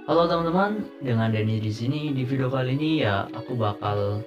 Halo teman-teman, dengan Denny di sini. Di video kali ini ya aku bakal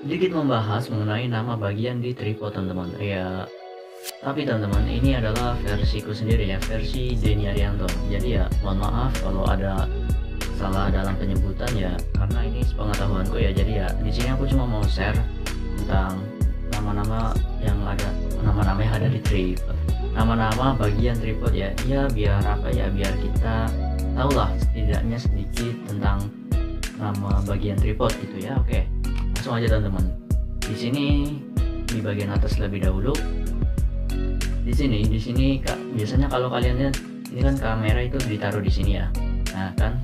sedikit membahas mengenai nama bagian di tripod teman-teman. Ya, tapi teman-teman ini adalah versiku sendiri ya, versi Denny Arianto. Jadi ya mohon maaf kalau ada salah dalam penyebutan ya, karena ini sepengetahuanku ya. Jadi ya di sini aku cuma mau share tentang nama-nama yang ada, nama-nama yang ada di tripod, nama-nama bagian tripod ya. Ya biar apa ya, biar kita tahulah setidaknya sedikit tentang nama bagian tripod gitu ya. Oke, langsung aja teman-teman. Di sini di bagian atas lebih dahulu. Di sini Kak, biasanya kalau kalian lihat ini kan kamera itu ditaruh di sini ya. Nah kan,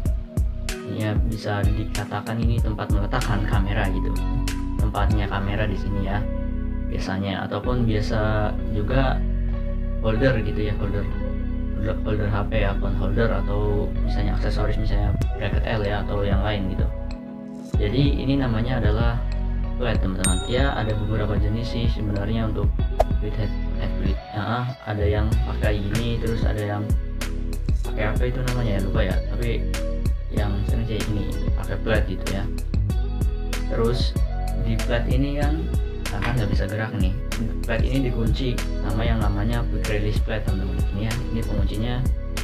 ya bisa dikatakan ini tempat meletakkan kamera gitu. Tempatnya kamera di sini ya biasanya, ataupun biasa juga holder gitu ya, holder HP, akun holder, atau misalnya aksesoris, misalnya bracket L ya, atau yang lain gitu. Jadi ini namanya adalah plate teman-teman ya. Ada beberapa jenis sih sebenarnya untuk plate plate ya, ada yang pakai ini, terus ada yang pakai apa itu namanya ya, lupa ya, tapi yang sering sih ini pakai plate gitu ya. Terus di plate ini kan akan nggak bisa gerak nih. Plate ini dikunci sama yang namanya quick release plate teman-teman. Ini ya, ini penguncinya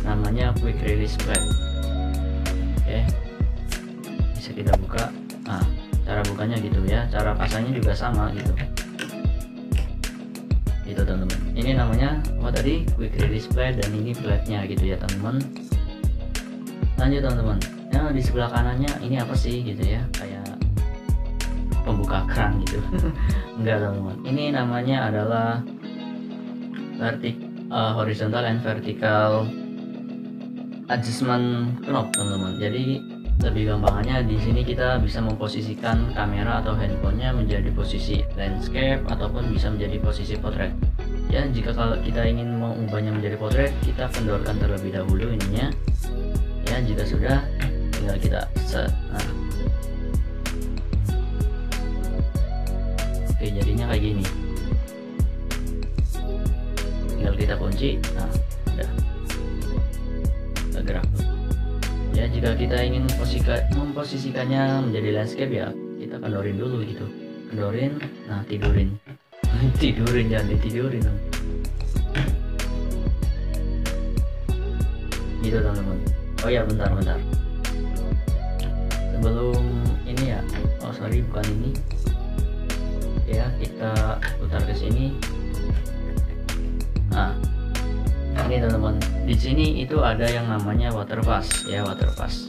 namanya quick release plate. Oke, bisa kita buka. Nah, cara bukanya gitu ya, cara pasangnya juga sama gitu. Gitu teman-teman. Ini namanya apa tadi, quick release plate, dan ini plate-nya gitu ya teman-teman. Lanjut teman-teman. Nah, di sebelah kanannya ini apa sih gitu ya, kayak pembuka keran gitu. Enggak teman-teman, ini namanya adalah horizontal and vertical adjustment knob teman-teman. Jadi lebih gampangnya di sini kita bisa memposisikan kamera atau handphonenya menjadi posisi landscape ataupun bisa menjadi posisi portrait ya. Jika kalau kita ingin mengubahnya menjadi portrait, kita kendorkan terlebih dahulu ininya ya. Jika sudah, tinggal kita set. Nah, oke, jadinya kayak gini, tinggal kita kunci. Nah, udah gerak ya. Jika kita ingin memposisikannya menjadi landscape ya, kita kendorin dulu gitu, kendorin. Nah, tidurin. Tidurin, jangan ditidurin dong. Gitu teman-teman. Oh ya, bentar sebelum ini ya, oh sorry, bukan ini ya, kita putar ke sini. Nah, ini teman-teman, di sini itu ada yang namanya water pass ya, water pass.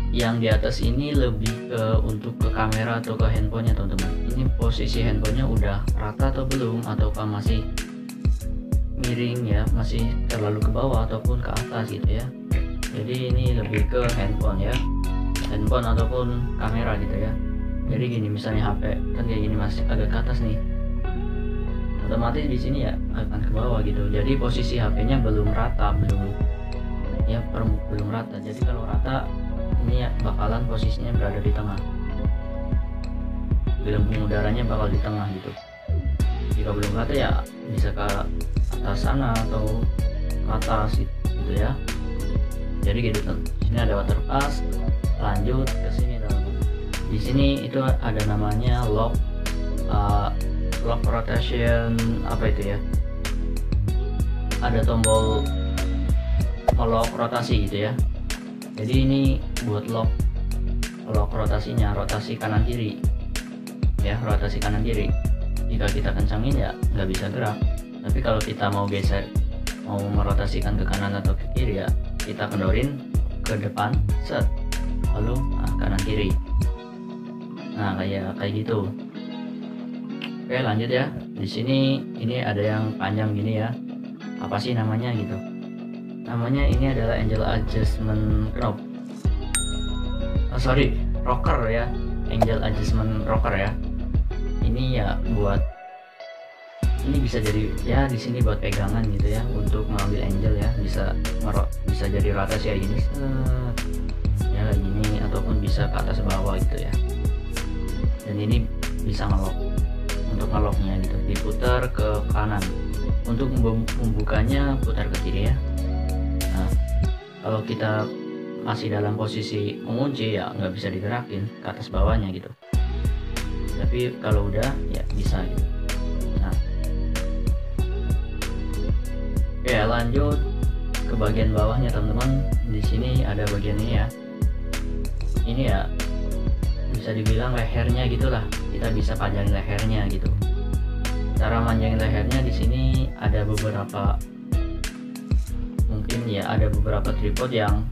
Yang di atas ini lebih ke untuk ke kamera atau ke handphonenya teman-teman. Ini posisi handphonenya udah rata atau belum, ataukah masih miring ya, masih terlalu ke bawah ataupun ke atas gitu ya. Jadi ini lebih ke handphone ya, handphone ataupun kamera gitu ya. Jadi gini, misalnya HP kan kayak gini, masih agak ke atas nih, otomatis di sini ya akan ke bawah gitu. Jadi posisi HP-nya belum rata, belum rata. Jadi kalau rata ini ya bakalan posisinya berada di tengah, gelembung udaranya bakal di tengah gitu. Jika belum rata ya bisa ke atas sana atau ke atas gitu ya. Jadi gitu teman. Sini ada water pass. Lanjut ke sini teman. Di sini itu ada namanya lock rotation, apa itu ya, ada tombol lock rotasi gitu ya. Jadi ini buat lock rotasinya, rotasi kanan kiri ya, rotasi kanan kiri. Jika kita kencangin ya nggak bisa gerak, tapi kalau kita mau geser, mau merotasikan ke kanan atau ke kiri ya, kita kendorin ke depan set, lalu kanan kiri. Nah, kayak gitu. Oke, lanjut ya. Di sini ini ada yang panjang gini ya. Apa sih namanya gitu? Namanya ini adalah angle adjustment knob. Oh, sorry, rocker ya. Angle adjustment rocker ya. Ini ya buat, ini bisa jadi ya di sini buat pegangan gitu ya, untuk mengambil angle ya. Bisa jadi rata sih kayak gini. Ya kayak gini, ataupun bisa ke atas bawah gitu ya. Dan ini bisa ngelock, untuk ngelocknya gitu diputar ke kanan, untuk membukanya putar ke kiri ya. Nah, kalau kita masih dalam posisi mengunci ya nggak bisa digerakin ke atas bawahnya gitu, tapi kalau udah ya bisa gitu. Nah, oke, lanjut ke bagian bawahnya teman-teman. Di sini ada bagian ini ya, ini ya bisa dibilang lehernya gitulah, kita bisa panjangin lehernya gitu. Cara manjangin lehernya di sini ada beberapa, mungkin ya ada beberapa tripod yang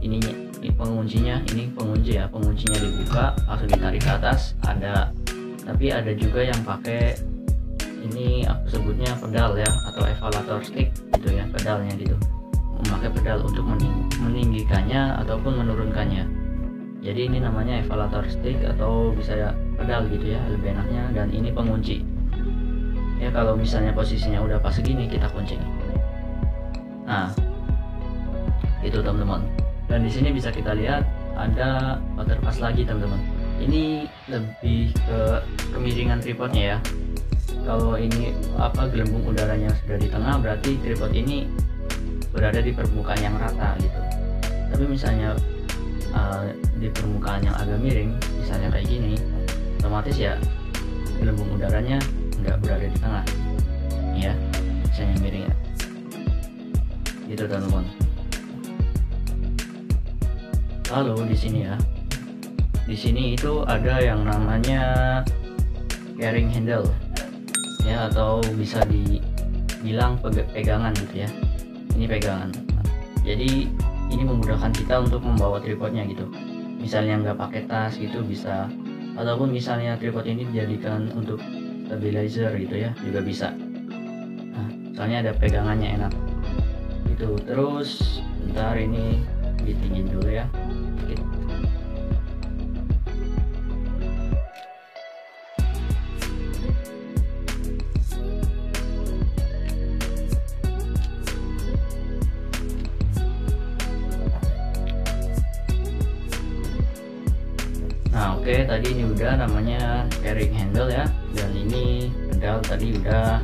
ininya penguncinya, ini pengunci ya, penguncinya dibuka langsung ditarik ke atas ada, tapi ada juga yang pakai ini aku sebutnya pedal ya, atau evaluator stick gitu ya, pedalnya gitu, memakai pedal untuk meninggikannya ataupun menurunkannya. Jadi ini namanya evaluator stick atau bisa ya pedal gitu ya, lebih enaknya. Dan ini pengunci ya, kalau misalnya posisinya udah pas segini kita kunci. Nah itu teman-teman. Dan di sini bisa kita lihat ada waterpass lagi teman-teman. Ini lebih ke kemiringan tripodnya ya. Kalau ini gelembung udaranya sudah di tengah, berarti tripod ini berada di permukaan yang rata gitu. Tapi misalnya di permukaan yang agak miring, misalnya kayak gini, otomatis ya gelembung udaranya nggak berada di tengah ya, misalnya miring ya gitu teman-teman. Lalu di sini ya, di sini itu ada yang namanya carrying handle ya, atau bisa dibilang pegangan gitu ya. Ini pegangan. Jadi ini memudahkan kita untuk membawa tripodnya gitu. Misalnya nggak pakai tas gitu bisa, ataupun misalnya tripod ini dijadikan untuk stabilizer gitu ya, juga bisa. Nah, soalnya ada pegangannya enak itu. Terus bentar, ini ditinggiin dulu ya sedikit. Nah oke, tadi ini udah namanya carrying handle ya, dan ini pedal tadi udah.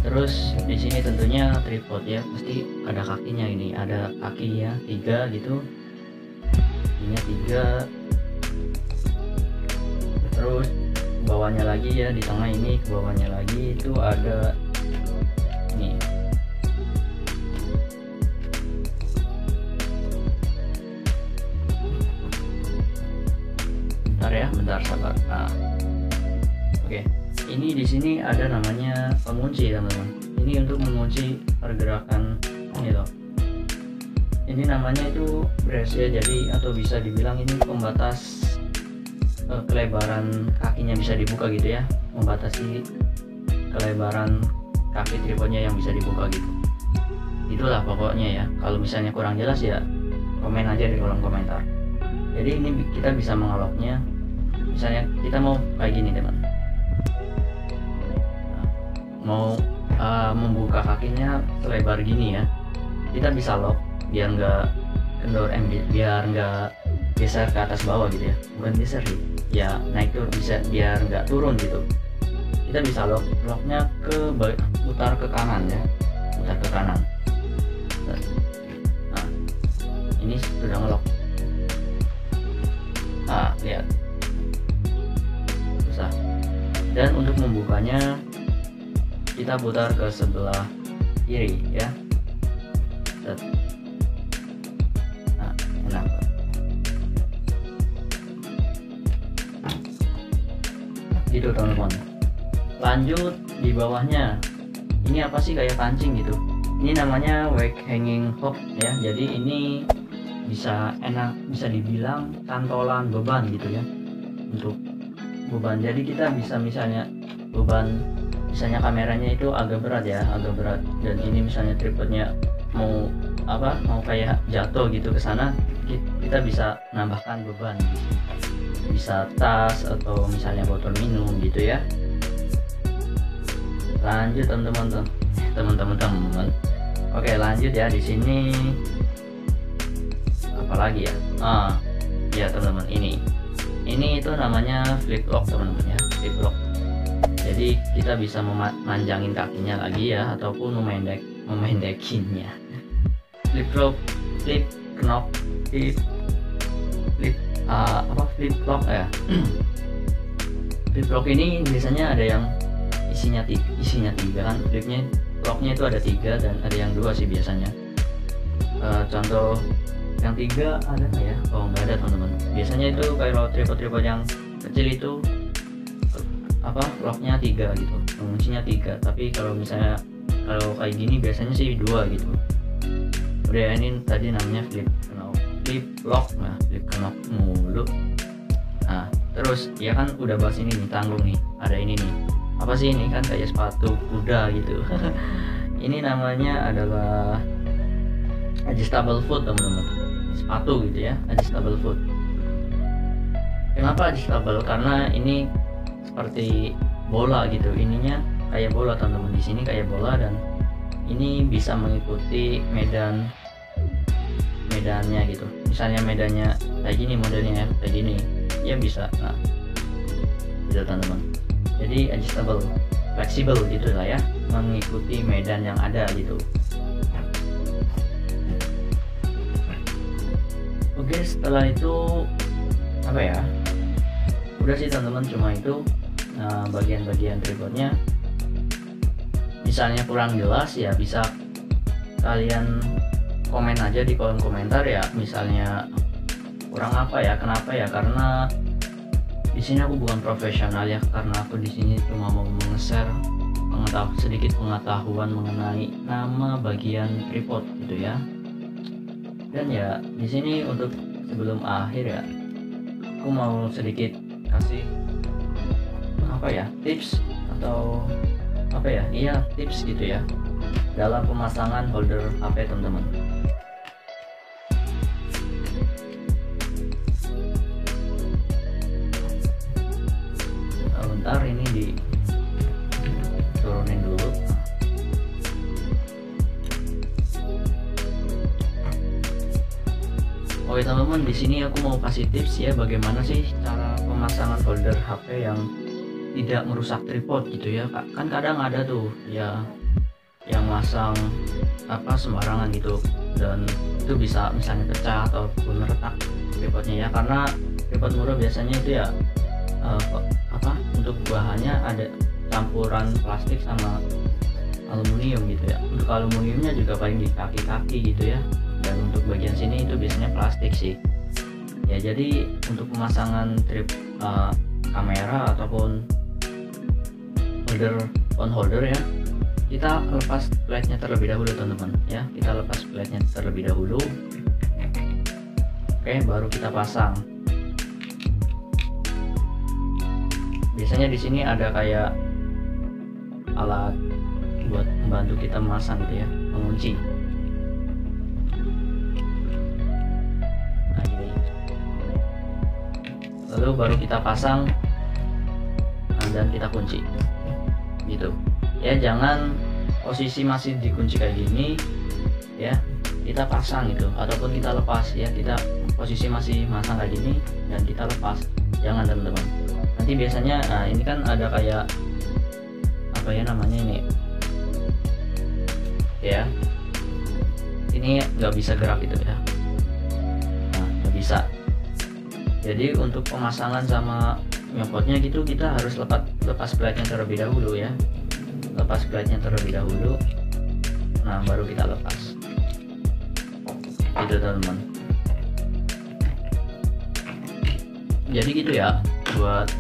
Terus di sini tentunya tripod ya, pasti ada kakinya, ini ada kakinya 3 gitu, ini 3. Terus bawahnya lagi ya, di tengah ini ke bawahnya lagi itu ada nih. Bentar sabar. Nah, oke. Ini di sini ada namanya pengunci teman-teman. Ini untuk mengunci pergerakan ini loh. Ini namanya itu brace ya, jadi atau bisa dibilang ini pembatas kelebaran kakinya bisa dibuka gitu ya, membatasi kelebaran kaki tripodnya yang bisa dibuka gitu. Itulah pokoknya ya. Kalau misalnya kurang jelas ya komen aja di kolom komentar. Jadi ini kita bisa mengeloknya. Misalnya kita mau kayak gini teman, mau membuka kakinya selebar gini ya, kita bisa lock biar nggak kendor, biar nggak geser ke atas bawah gitu ya, bukan geser sih ya, naik turun, bisa biar nggak turun gitu. Kita bisa locknya putar ke kanan ya, putar ke kanan. Nah ini sudah ngelock. Nah lihat, susah. Dan untuk membukanya kita putar ke sebelah kiri ya. Nah enak. Gitu teman-teman. Lanjut di bawahnya, ini apa sih, kayak pancing gitu. Ini namanya wake hanging hook ya. Jadi ini bisa dibilang cantolan beban gitu ya, untuk beban. Jadi kita bisa misalnya beban, misalnya kameranya itu agak berat ya, agak berat, dan ini misalnya tripodnya mau kayak jatuh gitu ke sana, kita bisa nambahkan beban, bisa tas atau misalnya botol minum gitu ya. Lanjut teman-teman. Oke lanjut ya, di sini apalagi ya, ya teman-teman, ini itu namanya flip lock teman-teman ya, flip lock. Jadi kita bisa memanjangin kakinya lagi ya, ataupun memendekinnya. Flip knob flip flip lock ya. Flip lock ini biasanya ada yang isinya tiga kan, locknya itu ada 3 dan ada yang 2 sih biasanya. Contoh yang 3 ada nggak ya? Oh, nggak ada teman-teman. Biasanya itu kalau tripod yang kecil itu locknya 3 gitu, penguncinya 3. Tapi kalau misalnya kalau kayak gini biasanya sih 2 gitu. Udah, ini tadi namanya flip lock. Nah, flip knob mulu. Nah, terus ya kan udah bahas ini nih, tanggung nih, ada ini nih, apa sih ini, kan kayak sepatu kuda gitu. Ini namanya adalah adjustable foot teman-teman, sepatu gitu ya, adjustable foot. Kenapa adjustable? Karena ini seperti bola gitu, ininya kayak bola teman-teman, di sini kayak bola, dan ini bisa mengikuti medannya gitu. Misalnya medannya kayak gini, modelnya kayak gini ya bisa. Nah, gitu teman-teman. Jadi adjustable, fleksibel gitu lah ya, mengikuti medan yang ada gitu. Oke, setelah itu apa ya, udah sih teman-teman, cuma itu. Nah, bagian-bagian tripodnya misalnya kurang jelas ya bisa kalian komen aja di kolom komentar ya, misalnya kurang apa ya, kenapa ya, karena di sini aku bukan profesional ya, karena aku di sini cuma mau nge-share sedikit pengetahuan mengenai nama bagian tripod gitu ya. Dan ya di sini untuk sebelum akhir ya, aku mau sedikit kasih tips atau tips gitu ya dalam pemasangan holder HP teman-teman. Bentar, ini diturunin dulu. Oke teman-teman, di sini aku mau kasih tips ya, bagaimana sih cara pemasangan holder HP yang tidak merusak tripod gitu ya. Kan kadang ada tuh ya yang masang sembarangan gitu, dan itu bisa misalnya pecah ataupun retak tripodnya ya, karena tripod murah biasanya itu ya untuk bahannya ada campuran plastik sama aluminium gitu ya. Untuk aluminiumnya juga paling di kaki-kaki gitu ya, dan untuk bagian sini itu biasanya plastik sih ya. Jadi untuk pemasangan kamera ataupun phone holder ya, kita lepas plate-nya terlebih dahulu teman-teman ya. Kita lepas plate-nya terlebih dahulu. Oke, baru kita pasang. Biasanya di sini ada kayak alat buat membantu kita memasang gitu ya, pengunci. Nah, ini. Lalu baru kita pasang dan kita kunci gitu ya. Jangan posisi masih dikunci kayak gini ya, kita pasang gitu, ataupun kita lepas ya. Kita posisi masih masang kayak gini dan kita lepas, jangan teman-teman. Nanti biasanya ini kan ada kayak namanya ini ya, ini nggak bisa gerak gitu ya. Nah, nggak bisa. Jadi untuk pemasangan sama nyopotnya gitu, kita harus lepas plate-nya terlebih dahulu ya. Lepas plate-nya terlebih dahulu. Nah, baru kita lepas gitu teman-teman. Jadi gitu ya, buat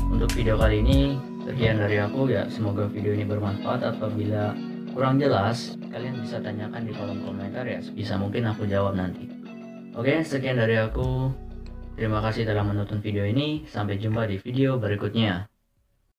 untuk video kali ini sekian dari aku ya. Semoga video ini bermanfaat. Apabila kurang jelas, kalian bisa tanyakan di kolom komentar ya, bisa mungkin aku jawab nanti. Oke, sekian dari aku. Terima kasih telah menonton video ini. Sampai jumpa di video berikutnya.